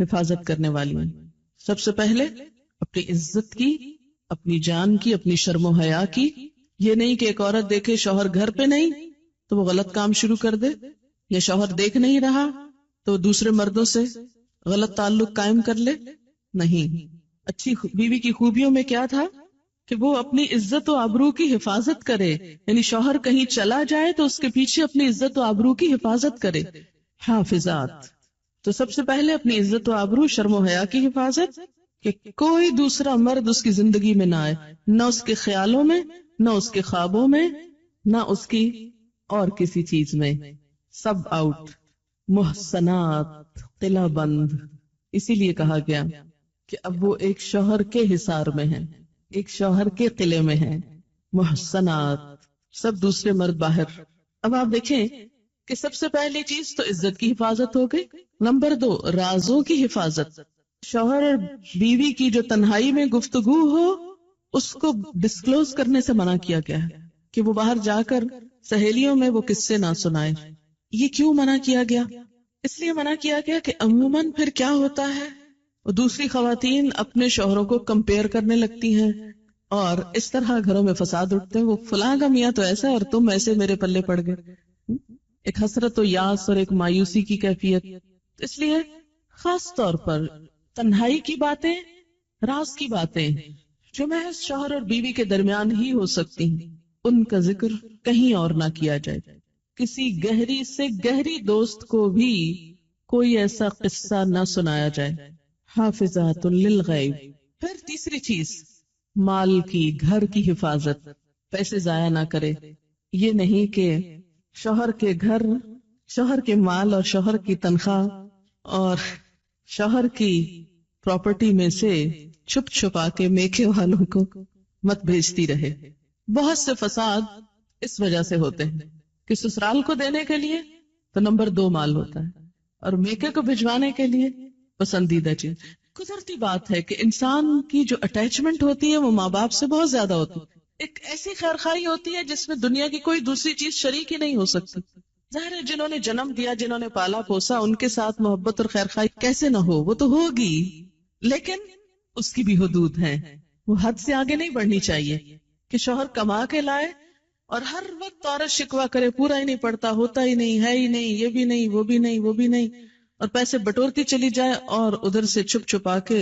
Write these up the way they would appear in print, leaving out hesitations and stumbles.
حفاظت کرنے والی ہیں. سب سے پہلے اپنی عزت کی، اپنی جان کی، اپنی شرم و حیا کی. یہ نہیں کہ ایک عورت دیکھے شوہر گھر پہ نہیں تو وہ غلط کام شروع کر دے، یا شوہر دیکھ نہیں رہا تو دوسرے مردوں سے غلط تعلق قائم کر لے. نہیں، اچھی بیوی کی خوبیوں میں کیا تھا کہ وہ اپنی عزت و آبرو کی حفاظت کرے. یعنی شوہر کہیں چلا جائے تو اس کے پیچھے اپنی عزت و آبرو کی حفاظت کرے. حافظات. تو سب سے پہلے اپنی عزت و آبرو، شرم و حیا کی حفاظت، کہ کوئی دوسرا مرد اس کی زندگی میں نہ آئے، نہ اس کے خیالوں میں، نہ اس کے خوابوں میں، نہ اس کی اور کسی چیز میں. Sub out. محسنات، قلعہ بند. اسی لیے کہا گیا کہ اب وہ ایک شوہر کے حصار میں ہیں، ایک شوہر کے قلعے میں ہیں. محسنات، سب دوسرے مرد باہر. اب آپ دیکھیں کہ سب سے پہلی چیز تو عزت کی حفاظت ہو گئی. نمبر 2، رازوں کی حفاظت. شوہر اور بیوی کی جو تنہائی میں گفتگو ہو اس کو ڈسکلوز کرنے سے منع کیا گیا ہے، کہ وہ باہر جا کر سہیلیوں میں وہ قصے نہ سنائے. یہ کیوں منع کیا گیا؟ اس لیے منع کیا گیا کہ عموماً پھر کیا ہوتا ہے، دوسری خواتین اپنے شوہروں کو کمپیئر کرنے لگتی ہیں اور اس طرح گھروں میں فساد اٹھتے ہیں. وہ فلاں کا میاں تو ایسا اور تم ایسے میرے پلے پڑ گئے. ایک حسرت و یاس اور ایک مایوسی کی کیفیت. اس لیے خاص طور پر تنہائی کی باتیں، راز کی باتیں جو محض شوہر اور بیوی کے درمیان ہی ہو سکتی ہیں، ان کا ذکر کہیں اور نہ کیا جائے. کسی گہری سے گہری دوست کو بھی کوئی ایسا قصہ نہ سنایا جائے. حافظات للغیب. پھر تیسری چیز، مال کی، گھر کی حفاظت. پیسے ضائع نہ کرے. یہ نہیں کہ شوہر کے گھر، شوہر کے مال اور شوہر کی تنخواہ اور شوہر کی پراپرٹی میں سے چھپ چھپا کے میکے والوں کو مت بھیجتی رہے. بہت سے فساد اس وجہ سے ہوتے ہیں کہ سسرال کو دینے کے لیے تو نمبر 2 مال ہوتا ہے، اور میکے کو بھجوانے کے لیے پسندیدہ چیز. قدرتی بات ہے کہ انسان کی جو اٹیچمنٹ ہوتی ہے وہ ماں باپ سے بہت زیادہ ہوتی ہے. ایک ایسی خیرخواہی ہوتی ہے جس میں دنیا کی کوئی دوسری چیز شریک ہی نہیں ہو سکتی. ظاہر ہے جنہوں نے جنم دیا، جنہوں نے پالا پوسا، ان کے ساتھ محبت اور خیرخواہی کیسے نہ ہو، وہ تو ہوگی، لیکن اس کی بھی حدود ہیں. وہ حد سے آگے نہیں بڑھنی چاہیے کہ شوہر کما کے لائے اور ہر وقت عورت شکوا کرے، پورا ہی نہیں پڑتا، ہوتا ہی نہیں، ہے ہی نہیں، یہ بھی نہیں، وہ بھی نہیں، وہ بھی نہیں، اور پیسے بٹورتی چلی جائے اور ادھر سے چھپ چھپا کے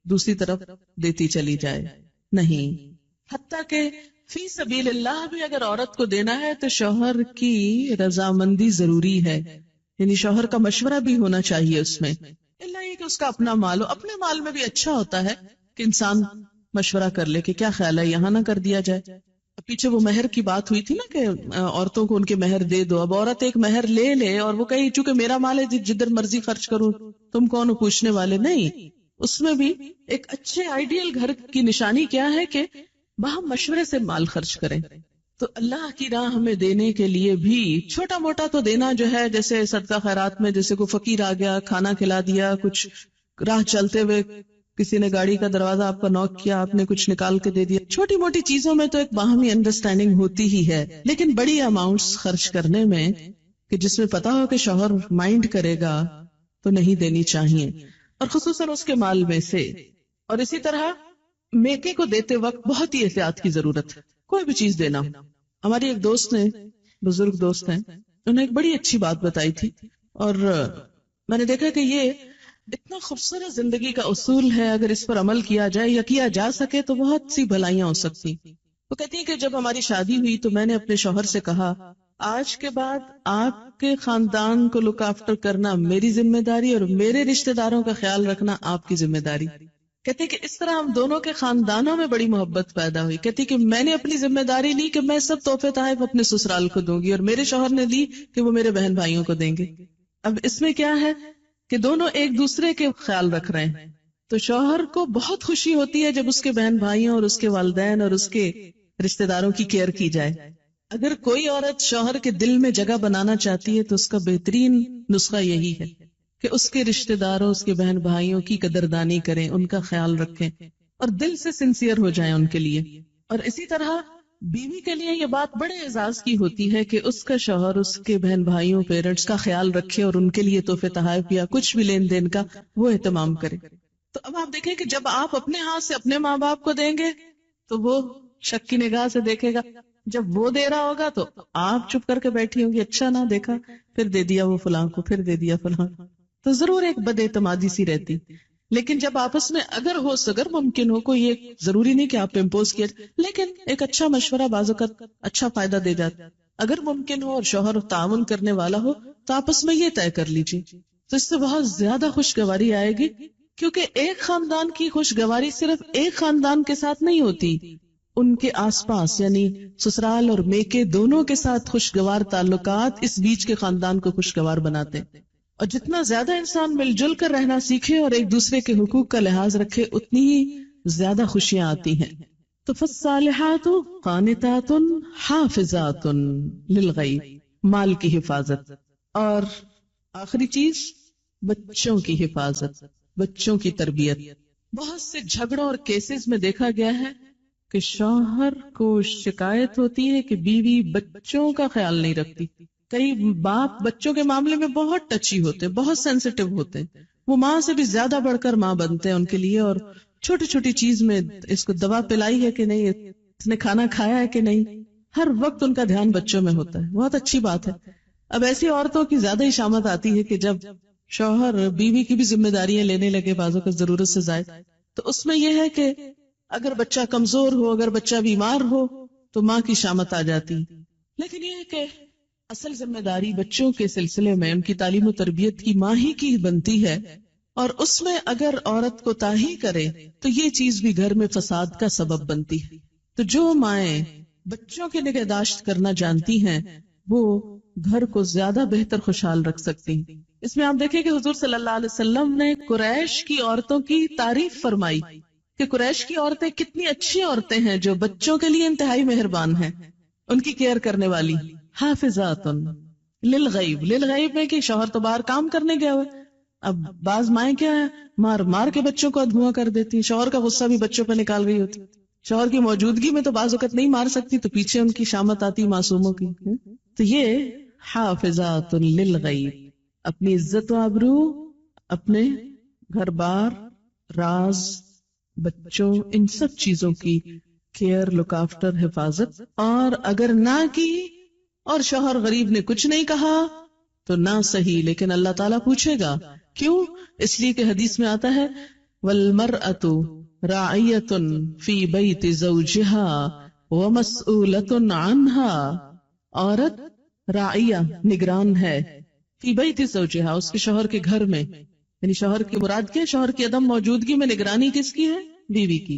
دوسری طرف دیتی چلی جائے. نہیں. حتیٰ کہ فی سبیل اللہ بھی اگر عورت کو دینا ہے تو شوہر کی رضامندی ضروری ہے. یعنی شوہر کا مشورہ بھی ہونا چاہیے اس میں. اللہ یہ کہ اس کا اپنا مال ہو. اپنے مال میں بھی اچھا ہوتا ہے کہ انسان مشورہ کر لے کہ کیا خیال ہے، یہاں نہ کر دیا جائے. پیچھے وہ مہر کی بات ہوئی تھی نا کہ عورتوں کو ان کے مہر دے دو. اب عورت ایک مہر لے لے اور وہ کہے چونکہ میرا مال ہے جدھر مرضی خرچ کروں، تم کون ہو پوچھنے والے. نہیں، اس میں بھی ایک اچھے آئیڈیل گھر کی نشانی کیا ہے کہ باہم مشورے سے مال خرچ کریں. تو اللہ کی راہ میں دینے کے لیے بھی چھوٹا موٹا تو دینا جو ہے، جیسے صدقہ خیرات میں جیسے کوئی فقیر آ گیا کھانا کھلا دیا، کچھ راہ چلتے ہوئے کسی نے گاڑی کا دروازہ آپ کا نوک کیا، آپ نے کچھ نکال کے دے دیا. چھوٹی موٹی چیزوں میں تو ایک باہمی انڈرسٹینڈنگ ہوتی ہی ہے، لیکن بڑی اماؤنٹس خرچ کرنے میں کہ جس میں پتا ہو کہ شوہر مائنڈ کرے گا تو نہیں دینی چاہیے، اور خصوصاً اس کے مال میں سے. اور اسی طرح میکے کو دیتے وقت بہت ہی احتیاط کی ضرورت ہے. کوئی بھی چیز دینا. ہماری ایک دوست نے، بزرگ دوست ہیں، انہوں نے ایک بڑی اچھی بات بتائی تھی، اور میں نے دیکھا کہ یہ اتنا خوبصورت زندگی کا اصول ہے، اگر اس پر عمل کیا جائے یا کیا جا سکے تو بہت سی بھلائیاں ہو سکتی. وہ کہتی ہیں کہ جب ہماری شادی ہوئی تو میں نے اپنے شوہر سے کہا، آج کے بعد آپ کے خاندان کو لک آفٹر کرنا میری ذمہ داری اور میرے رشتہ داروں کا خیال رکھنا آپ کی ذمہ داری. کہتی کہ اس طرح ہم دونوں کے خاندانوں میں بڑی محبت پیدا ہوئی. کہتی کہ میں نے اپنی ذمہ داری لی کہ میں سب تحفے تحائف اپنے سسرال کو دوں گی، اور میرے شوہر نے لی کہ وہ میرے بہن بھائیوں کو دیں گے. اب اس میں کیا ہے کہ دونوں ایک دوسرے کے خیال رکھ رہے ہیں. تو شوہر کو بہت خوشی ہوتی ہے جب اس کے بہن بھائیوں اور اس کے والدین اور اس کے رشتہ داروں کی کیئر کی جائے. اگر کوئی عورت شوہر کے دل میں جگہ بنانا چاہتی ہے تو اس کا بہترین نسخہ یہی ہے کہ اس کے رشتہ داروں، اس کے بہن بھائیوں کی قدردانی کریں، ان کا خیال رکھیں اور دل سے سنسیئر ہو جائیں ان کے لیے. اور اسی طرح بیوی کے لیے یہ بات بڑے اعزاز کی ہوتی ہے کہ اس کا شوہر اس کے بہن بھائیوں پیرنٹس کا خیال رکھے اور ان کے لیے تحفے تحائف یا کچھ بھی لین دین کا وہ اہتمام کرے. تو اب آپ دیکھیں کہ جب آپ اپنے ہاتھ سے اپنے ماں باپ کو دیں گے تو وہ شک کی نگاہ سے دیکھے گا، جب وہ دے رہا ہوگا تو آپ چپ کر کے بیٹھی ہوگی، اچھا نہ دیکھا، پھر دے دیا وہ فلاں کو، پھر دے دیا فلاں، تو ضرور ایک بد اعتمادی سی رہتی. لیکن جب آپس میں اگر ممکن ہو، کوئی یہ ضروری نہیں کہ آپ امپوز کیا، لیکن ایک اچھا مشورہ بعض اوقات اچھا فائدہ دے جاتا، اگر ممکن ہو اور شوہر تعاون کرنے والا ہو تو آپس میں یہ طے کر لیجیے، تو اس سے بہت زیادہ خوشگواری آئے گی. کیونکہ ایک خاندان کی خوشگواری صرف ایک خاندان کے ساتھ نہیں ہوتی، ان کے آس پاس یعنی سسرال اور میکے دونوں کے ساتھ خوشگوار تعلقات اس بیچ کے خاندان کو خوشگوار بناتے ہیں. اور جتنا زیادہ انسان مل جل کر رہنا سیکھے اور ایک دوسرے کے حقوق کا لحاظ رکھے اتنی ہی زیادہ خوشیاں آتی ہیں. تو فالصالحات قانتات حافظات للغیب، مال کی حفاظت، اور آخری چیز بچوں کی حفاظت، بچوں کی تربیت. بہت سے جھگڑوں اور کیسز میں دیکھا گیا ہے کہ شوہر کو شکایت ہوتی ہے کہ بیوی بچوں کا خیال نہیں رکھتی. کئی باپ بچوں کے معاملے میں بہت ٹچی ہوتے، بہت سینسیٹیو ہوتے ہیں، وہ ماں سے بھی زیادہ بڑھ کر ماں بنتے ہیں ان کے لیے، اور چھوٹی چھوٹی چیز میں اس کو دوا پلائی ہے کہ نہیں، اس نے کھانا کھایا ہے کہ نہیں، ہر وقت ان کا دھیان بچوں میں ہوتا ہے. بہت اچھی بات ہے. اب ایسی عورتوں کی زیادہ ہی شامت آتی ہے کہ جب شوہر بیوی کی بھی ذمہ داریاں لینے لگے بعضوں کا ضرورت سے زائد، تو اس میں یہ ہے کہ اگر بچہ کمزور ہو، اگر بچہ بیمار ہو تو ماں کی شامت آ جاتی. لیکن یہ ہے کہ اصل ذمہ داری بچوں کے سلسلے میں ان کی تعلیم و تربیت کی ماں ہی کی بنتی ہے، اور اس میں اگر عورت کو تاہی کرے تو یہ چیز بھی گھر میں فساد کا سبب بنتی ہے. تو جو مائیں بچوں کی نگہداشت کرنا جانتی ہیں وہ گھر کو زیادہ بہتر خوشحال رکھ سکتی ہیں. اس میں آپ دیکھیں کہ حضور صلی اللہ علیہ وسلم نے قریش کی عورتوں کی تعریف فرمائی کہ قریش کی عورتیں کتنی اچھی عورتیں ہیں جو بچوں کے لیے انتہائی مہربان ہیں، ان کی کیئر کرنے والی. حافظات للغیب، للغیب میں کہ شوہر تو باہر کام کرنے گیا ہوئے. اب بعض مائیں کیا ہے، مار مار کے بچوں کو ادھواں کر دیتی، شوہر کا غصہ بھی بچوں پہ نکال رہی ہوتی، شوہر کی موجودگی میں تو بعض اوقات نہیں مار سکتی تو پیچھے ان کی شامت آتی معصوموں کی. تو یہ حافظات للغیب، اپنی عزت و آبرو، اپنے گھر بار، راز، بچوں، ان سب چیزوں کی کیئر، لک آفٹر، حفاظت. اور اگر نہ کی اور شوہر غریب نے کچھ نہیں کہا تو نہ صحیح، لیکن اللہ تعالیٰ پوچھے گا. کیوں؟ اس لیے کہ حدیث میں آتا ہے وَالْمَرْأَةُ رَاعِيَةٌ فِي بَيْتِ زَوْجِهَا وَمَسْئُولَةٌ عَنْهَا، عورت راعیہ، نگران ہے، فی بیت زوجہا، اس کے شوہر کے گھر میں. یعنی شوہر کی مراد کیا؟ شوہر کی عدم موجودگی میں نگرانی کس کی ہے؟ بیوی کی.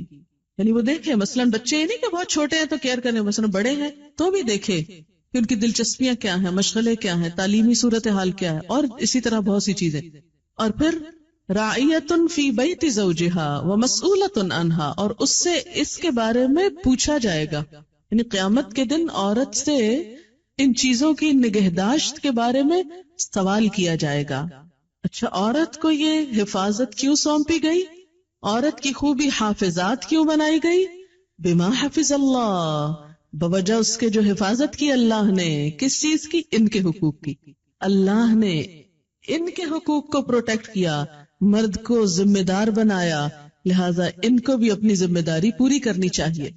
یعنی وہ دیکھے مثلاً بچے نہیں کہ بہت چھوٹے ہیں تو کیئر کرنے، مثلاً بڑے ہیں تو بھی دیکھے کہ ان کی دلچسپیاں کیا ہیں، مشغلے کیا ہیں، تعلیمی صورتحال کیا ہے، اور اسی طرح بہت سی چیزیں. اور پھر راعیۃ فی بیت زوجہا ومسئولۃ عنہا، اور اس سے اس کے بارے میں پوچھا جائے گا. یعنی قیامت کے دن عورت سے ان چیزوں کی نگہداشت کے بارے میں سوال کیا جائے گا. اچھا، عورت کو یہ حفاظت کیوں سونپی گئی؟ عورت کی خوبی حافظات کیوں بنائی گئی؟ بما حفظ اللہ، بوجہ اس کے جو حفاظت کی اللہ نے. کس چیز کی؟ ان کے حقوق کی. اللہ نے ان کے حقوق کو پروٹیکٹ کیا، مرد کو ذمہ دار بنایا، لہذا ان کو بھی اپنی ذمہ داری پوری کرنی چاہیے.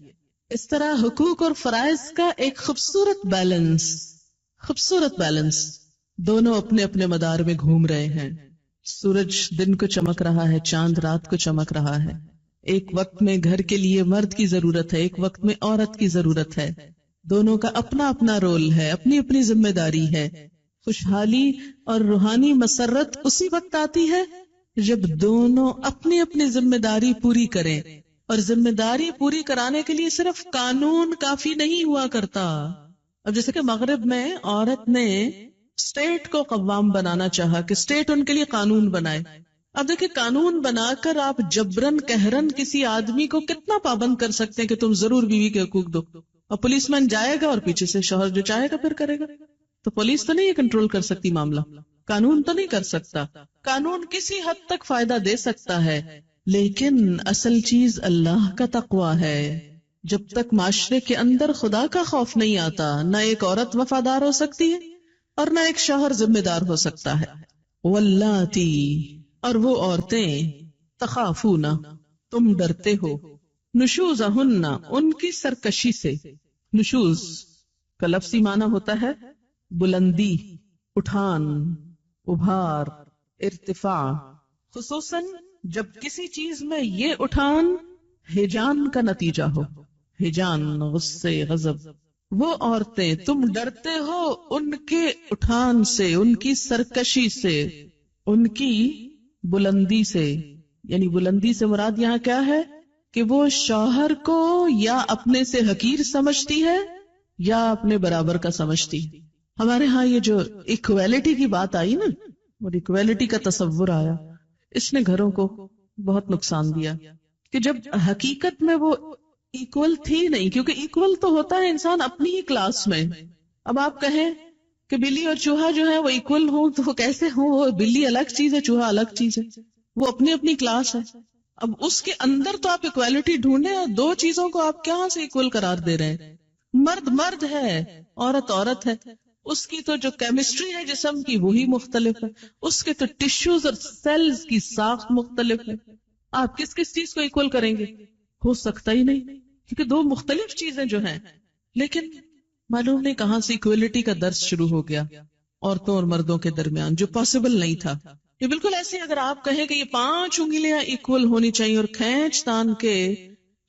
اس طرح حقوق اور فرائض کا ایک خوبصورت بیلنس، دونوں اپنے اپنے مدار میں گھوم رہے ہیں. سورج دن کو چمک رہا ہے، چاند رات کو چمک رہا ہے. ایک وقت میں گھر کے لیے مرد کی ضرورت ہے، ایک وقت میں عورت کی ضرورت ہے. دونوں کا اپنا اپنا رول ہے، اپنی اپنی ذمہ داری ہے. خوشحالی اور روحانی مسرت اسی وقت آتی ہے جب دونوں اپنی اپنی ذمہ داری پوری کریں. اور ذمہ داری پوری کرانے کے لیے صرف قانون کافی نہیں ہوا کرتا. اب جیسے کہ مغرب میں عورت نے اسٹیٹ کو قوام بنانا چاہا کہ اسٹیٹ ان کے لیے قانون بنائے. اب دیکھیں قانون بنا کر آپ جبرن قہرن کسی آدمی کو کتنا پابند کر سکتے ہیں کہ تم ضرور بیوی کے حقوق دو، اور پولیس مین جائے گا اور پیچھے سے شوہر جو چاہے گا پھر کرے گا. تو پولیس تو نہیں کنٹرول کر سکتی معاملہ، قانون تو نہیں کر سکتا. قانون کسی حد تک فائدہ دے سکتا ہے، لیکن اصل چیز اللہ کا تقوی ہے. جب تک معاشرے کے اندر خدا کا خوف نہیں آتا، نہ ایک عورت وفادار ہو سکتی ہے اور نہ ایک شوہر ذمہ دار ہو سکتا ہے۔ واللاتی، اور وہ عورتیں، تخافون، تم ڈرتے ہو، نشوزہن، ان کی سرکشی سے۔ نشوز کا لفظی معنی ہوتا ہے بلندی، اٹھان، ابھار، ارتفاع، خصوصاً جب کسی چیز میں یہ اٹھان ہیجان کا نتیجہ ہو، ہیجان، غصے، غضب۔ وہ عورتیں، تم ڈرتے ہو ان کے اٹھان سے، ان کی سرکشی سے، ان کی بلندی سے۔ یعنی بلندی سے مراد یہاں کیا ہے کہ وہ شوہر کو یا اپنے سے حقیر سمجھتی ہے یا اپنے برابر کا سمجھتی ہے۔ ہمارے ہاں یہ جو ایکویلٹی کی بات آئی نا، اور ایکویلٹی کا تصور آیا، اس نے گھروں کو بہت نقصان دیا، کہ جب حقیقت میں وہ ایکول تھی نہیں، کیونکہ ایکول تو ہوتا ہے انسان اپنی ہی کلاس میں۔ اب آپ کہیں کہ بلی اور چوہا جو ہے وہ ایکول ہوں تو وہ کیسے ہوں؟ وہ بلی الگ چیز ہے، چوہا الگ چیز ہے، وہ اپنی اپنی کلاس ہے۔ اب اس کے اندر تو آپ ایکویلٹی ڈھونڈیں، اور دو چیزوں کو آپ کہاں سے ایکول قرار دے رہے ہیں؟ مرد مرد ہے، عورت عورت ہے، اس کی تو جو کیمسٹری ہے جسم کی وہی مختلف ہے، اس کے تو ٹشوز اور سیلز کی ساخت مختلف ہے۔ آپ کس کس چیز کو ایکول کریں گے؟ ہو سکتا ہی نہیں، کیونکہ دو مختلف چیزیں جو ہیں۔ لیکن معلوم نہیں کہاں سے ایکویلٹی کا درس شروع ہو گیا عورتوں اور مردوں کے درمیان، جو پاسبل نہیں تھا۔ یہ بالکل ایسے اگر آپ کہیں کہ یہ 5 انگلیاں ایکول ہونی چاہیے اور کھینچ تان کے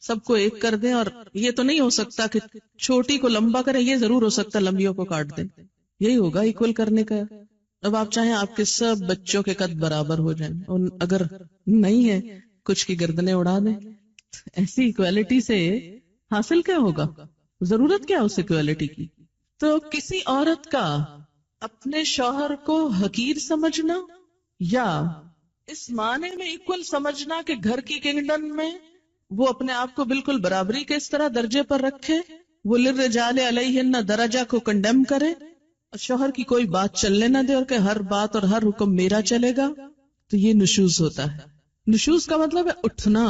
سب کو ایک کر دیں، اور یہ تو نہیں ہو سکتا کہ چھوٹی کو لمبا کریں، یہ ضرور ہو سکتا لمبیوں کو کاٹ دیں، یہی ہوگا ایکول کرنے کا۔ اب آپ چاہیں آپ کے سب بچوں کے قد برابر ہو جائیں، اگر نہیں ہے کچھ کی گردنیں اڑا دیں، ایسی ایکویلٹی سے حاصل کیا ہوگا؟ ضرورت کیا اس ایکویلٹی کی؟ تو کسی عورت کا اپنے شوہر کو حقیر سمجھنا، یا اس معنی میں ایکول سمجھنا کہ گھر کی کنگڈم میں وہ اپنے آپ کو بالکل برابری کے اس طرح درجے پر رکھے، وہ للرجال علیہن درجہ کو کنڈیم کرے، اور شوہر کی کوئی بات چلنے نہ دے، اور کہ ہر بات اور ہر حکم میرا چلے گا، تو یہ نشوز ہوتا ہے۔ نشوز کا مطلب ہے اٹھنا۔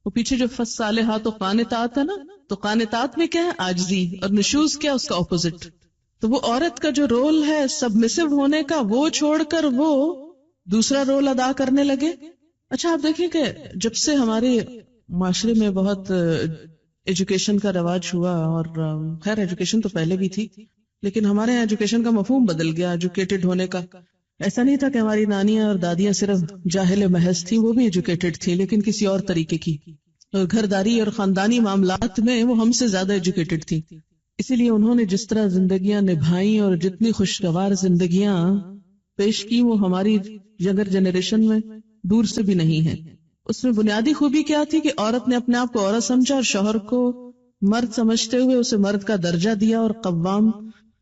وہ پیچھے جو فالصالحات و قانتات ہے نا، تو قانتات میں کیا ہے؟ عاجزی، اور نشوز کیا؟ اس کا اپوزٹ۔ تو وہ عورت کا جو رول ہے سبمسو ہونے کا، وہ چھوڑ کر وہ دوسرا رول ادا کرنے لگے۔ اچھا آپ دیکھیں کہ جب سے ہمارے معاشرے میں بہت ایجوکیشن کا رواج ہوا، اور خیر ایجوکیشن تو پہلے بھی تھی، لیکن ہمارے یہاں ایجوکیشن کا مفہوم بدل گیا، ایجوکیٹڈ ہونے کا۔ ایسا نہیں تھا کہ ہماری نانیاں اور دادیاں صرف جاہل محض تھیں، وہ بھی ایجوکیٹڈ تھی، لیکن کسی اور طریقے کی، اور گھرداری اور خاندانی معاملات میں وہ ہم سے زیادہ ایجوکیٹڈ تھی۔ اسی لیے انہوں نے جس طرح زندگیاں نبھائیں اور جتنی خوشگوار زندگیاں پیش کی، وہ ہماری ینگر جنریشن میں دور سے بھی نہیں ہے۔ اس میں بنیادی خوبی کیا تھی کہ عورت نے اپنے آپ کو عورت سمجھا، اور شوہر کو مرد سمجھتے ہوئے اسے مرد کا درجہ دیا، اور قوام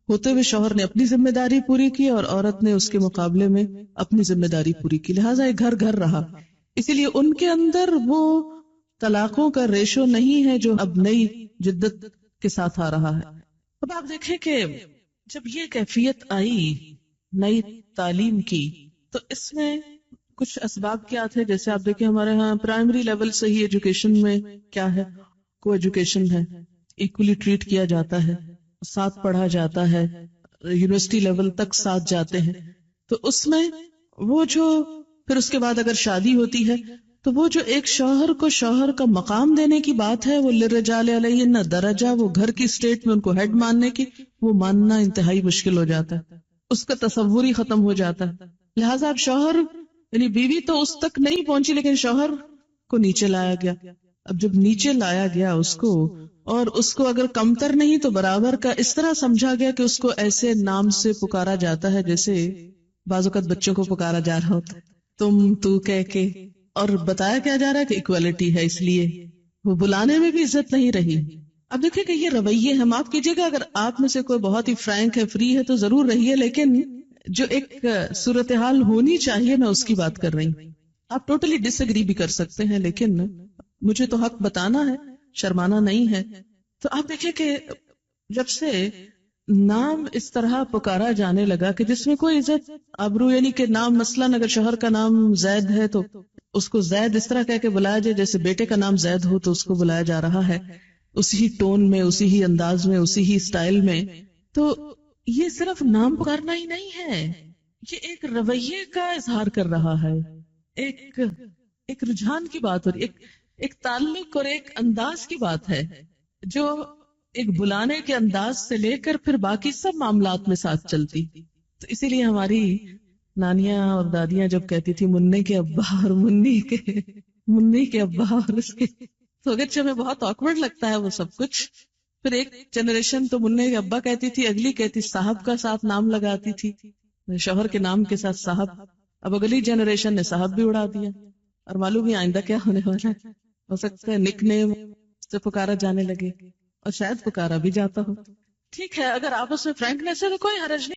ہوتے ہوئے شوہر نے اپنی ذمہ داری پوری کی اور عورت نے اس کے مقابلے میں اپنی ذمہ داری پوری کی، لہٰذا ایک گھر گھر رہا۔ اسی لیے ان کے اندر وہ طلاقوں کا ریشو نہیں ہے جو اب نئی جدت کے ساتھ آ رہا ہے۔ اب آپ دیکھیں کہ جب یہ کیفیت آئی نئی تعلیم کی، تو اس میں کچھ اسباب کیا تھے؟ جیسے آپ دیکھیں ہمارے ہاں پرائمری لیول سے ہی ایجوکیشن میں کیا ہے؟ کو ایجوکیشن ہے، ایکولی ٹریٹ کیا جاتا ہے، ساتھ پڑھا جاتا ہے، یونیورسٹی لیول تک ساتھ جاتے ہیں۔ تو اس میں وہ جو پھر اس کے بعد اگر شادی ہوتی ہے تو وہ جو ایک شوہر کو شوہر کا مقام دینے کی بات ہے، وہ للرجال علیہن درجہ، وہ گھر کی اسٹیٹ میں ان کو ہیڈ ماننے کی، وہ ماننا انتہائی مشکل ہو جاتا ہے، اس کا تصور ہی ختم ہو جاتا ہے۔ لہٰذا اب شوہر یعنی بیوی تو اس تک نہیں پہنچی، لیکن شوہر کو نیچے لایا گیا۔ اب جب نیچے لایا گیا اس کو، اور اس کو اگر کمتر نہیں تو برابر کا اس طرح سمجھا گیا کہ اس کو ایسے نام سے پکارا جاتا ہے جیسے بعض اوقات بچوں کو پکارا جا رہا ہوتا ہے، تم تو کہہ کے، اور بتایا کیا جا رہا ہے کہ ایکویلٹی ہے، اس لیے وہ بلانے میں بھی عزت نہیں رہی۔ اب دیکھیں کہ یہ رویے ہم معاف کیجیے گا اگر آپ میں سے کوئی بہت ہی فرینک ہے، فری ہے، تو ضرور رہیے، لیکن جو ایک صورتحال ہونی چاہیے میں اس کی بات کر رہی ہوں۔ آپ ٹوٹلی ڈس ایگری بھی کر سکتے ہیں، لیکن مجھے تو حق بتانا ہے، شرمانا نہیں ہے۔ تو آپ دیکھیں کہ جب سے نام اس طرح پکارا جانے لگا کہ جس میں کوئی عزت آبرو، یعنی کہ نام مثلاً اگر شوہر کا نام زید ہے تو اس کو زید اس طرح کہہ کے بلایا جائے جیسے بیٹے کا نام زید ہو تو اس کو بلایا جا رہا ہے، اسی ہی ٹون میں، اسی ہی انداز میں، اسی ہی اسٹائل میں. تو یہ صرف نام پکارنا ہی نہیں ہے، یہ ایک رویے کا اظہار کر رہا ہے، ایک ایک رجحان کی بات ہو رہی، ایک تعلق اور ایک انداز کی بات ہے، جو ایک بلانے کے انداز سے لے کر پھر باقی سب معاملات میں ساتھ چلتی. تو اسی لیے ہماری نانیاں اور دادیاں جب کہتی تھی منی کے ابا اور منی کے ابا اور اس کے، تو اگرچہ ہمیں بہت آکورڈ لگتا ہے وہ سب کچھ. پھر ایک جنریشن تو منی کے ابا کہتی تھی، اگلی کہتی صاحب کا ساتھ نام لگاتی تھی، شوہر کے نام کے ساتھ صاحب. اب اگلی جنریشن نے صاحب بھی اڑا دیا، اور معلوم ہی آئندہ کیا ہونے والا ہے. ہو سکتا ہے نک نیم سے پکارا جانے لگے، اور شاید پکارا بھی جاتا ہو. ٹھیک ہے، اگر آپس میں فرینکنیس ہے تو کوئی حرج نہیں.